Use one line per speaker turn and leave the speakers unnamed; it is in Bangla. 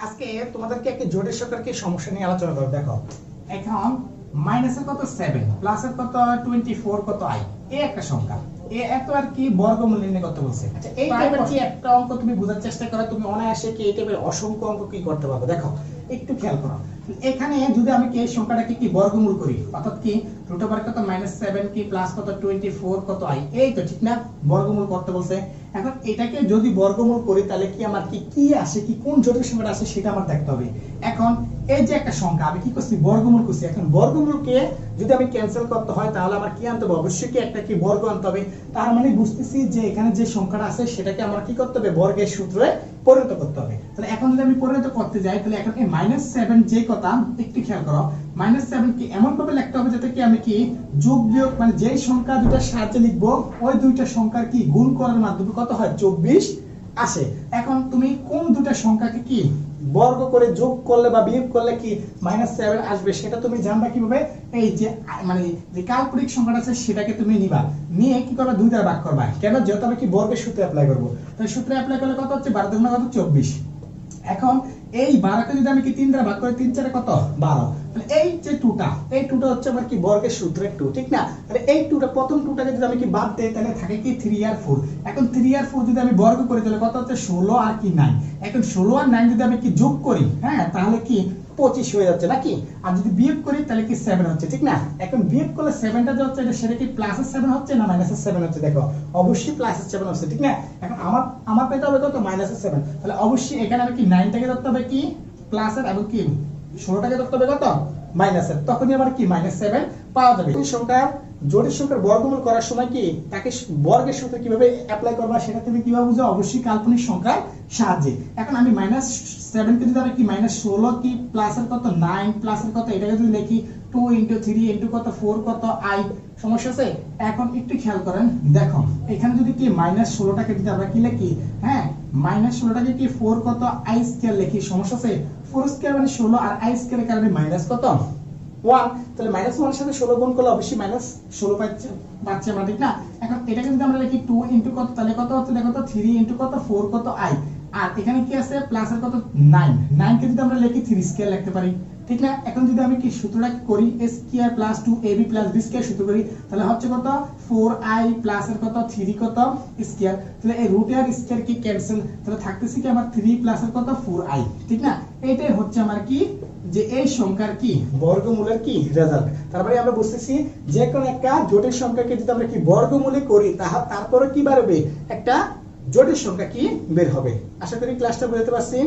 আজকে তোমাদেরকে একটা জটিল সংখ্যার কি সমস্যা নিয়ে আলোচনা করব। দেখো
এখন মাইনাসের কত 7 প্লাসের কত 24 কত i এই একটা সংখ্যা এত আর কি বর্গমূল নির্ণয় করতে বলছে।
আচ্ছা, এই টাইপের কি একটা অঙ্ক তুমি বোঝার চেষ্টা করো, তুমি অনায়াসে কি এই টাইপের অসংখ্য অঙ্ক কি করতে পারবে। দেখো একটু খেয়াল করো, এখানে যদি আমি কি এই সংখ্যাটাকে কি বর্গমূল করি, অর্থাৎ কি রুট ওভার কত -7 কি প্লাস কত 24 কত i, এই তো ঠিক না, বর্গমূল করতে বলছে। এখন এটাকে যদি বর্গমূল করি তাহলে কি আমার কি আসে, কি কোন জটিল সংখ্যাটা আসে সেটা আমার দেখতে হবে। এখন এই যে একটা সংখ্যা আমি কি করছি, বর্গমূল করছি। এখন বর্গমূলকে যদি আমি ক্যান্সেল করতে হয় তাহলে আমার কি আনতে হবে, অবশ্যই কি একটা কি বর্গ আনতে হবে। তার মানে বুঝতেছি যে এখানে যে সংখ্যাটা আছে সেটাকে আমার কি করতে হবে, বর্গের সূত্রে পরিণত করতে হবে। তাহলে এখন যদি আমি পরিণত করতে যাই তাহলে এখন এই -7 যে কথা একটু খেয়াল করো, -7 কি এমন ভাবে লিখতে হবে যাতে কি আমি কি যোগ বিয়োগ মানে যেই সংখ্যা দুটার সাহায্যে লিখবো ওই দুইটা সংখ্যার কি গুণ করার মাধ্যমে কত হয় 24 আসে। এখন তুমি কোন দুটা সংখ্যাকে কি বর্গ করে যোগ করলে বা বিয়োগ করলে কি -7 আসবে সেটা তুমি জানবা কিভাবে, এই যে মানে যে কাল্পনিক সংখ্যাটা আছে সেটাকে তুমি নিবা, নিয়ে কি করবা দুই দ্বারা ভাগ করবা। কেন, যেহেতু আমি কি বর্গের সূত্রে অ্যাপ্লাই করব, তাই সূত্রে অ্যাপ্লাই করলে কত হচ্ছে 12 দুগুণে কত 24। এখন এই 12কে যদি আমি কি 3 দ্বারা ভাগ করি 3 4 কত 12, তাহলে এই যে এই টুটা হচ্ছে আমার কি বর্গের সূত্রের 2, ঠিক না। তাহলে এই টুটা প্রথম টুটাকে যদি আমি কি বাদ দেই তাহলে থাকে কি 3 আর 4। এখন 3 আর 4 যদি আমি বর্গ করি তাহলে কত হচ্ছে 16 আর কি 9। এখন 16 আর 9 যদি আমি কি যোগ করি, হ্যাঁ, তাহলে কি 25 হয়ে যাচ্ছে নাকি। আর যদি বিয়োগ করি তাহলে কি 7 হচ্ছে, ঠিক না। এখন বিয়োগ করলে 7টা যে হচ্ছে সেটা কি প্লাসের 7 হচ্ছে না মাইনাসের 7 হচ্ছে, দেখো অবশ্যই প্লাসের 7 হচ্ছে, ঠিক না। এখন আমার পেতে হবে কত -7, তাহলে অবশ্যই এখানে আমি কি 9টাকে ধরতে হবে কি প্লাসের এবং কি 16টাকে ধরতে হবে কত মাইনাসের, তখনই আমার কি -7 পাওয়া যাবে। এই সংখ্যা জটিল সংখ্যার বর্গমূল করার সময় কি তাকে বর্গের সূত্র কিভাবে অ্যাপ্লাই করবা সেটা তুমি কিভাবে বুঝো, অবশ্যই কাল্পনিক সংখ্যার সাহায্যে। এখন আমি -7 কে যদি আমি কি -16 কি প্লাসের কত 9 প্লাসের কত এটাকে যদি লিখি 2 * 3 * কত 4 কত i, সমস্যা আছে। এখন একটু খেয়াল করেন, দেখো এখানে যদি কি -16টাকে যদি আমরা কি লিখি, হ্যাঁ -16টাকে কি 4 কত i স্কয়ার লিখি, সমস্যা আছে। 4 স্কয়ার মানে 16 আর i স্কয়ারের কারণে মাইনাস কত 1, তাহলে -1 এর সাথে 16 গুণ করলে অবশ্যই -16 পাচ্ছি আমরা, ঠিক না। এখন এটাকে যদি আমরা লিখি 2 * কত, তাহলে কত হচ্ছে দেখো তো 3 * কত 4 কত i, আর এখানে কি আছে প্লাসের কত 9 কে যদি আমরা লিখি 3 স্কয়ার লিখতে পারি, ঠিক না। এখন যদি আমি কি সূত্রটা করি a square + 2ab + b square সূত্র করি তাহলে হচ্ছে কত 4i প্লাসের কত 3 কত স্কয়ার, তাহলে এই রুট আর স্কয়ার কি ক্যান্সেল, তাহলে থাকতেছে কি আমার 3 প্লাসের কত 4i, ঠিক না। এটাই হচ্ছে আমার কি যে এই সংখ্যার কি বর্গমূলের কি রেজাল্ট। তারপরে আমরা বুঝতেছি যে কোনো একটা জটিল সংখ্যাকে যদি আমরা কি বর্গমূলে করি তারপরে কি বের হবে, একটা জটিল সংখ্যা কি বের হবে। আশা করি ক্লাসটা বুঝতে পারছি।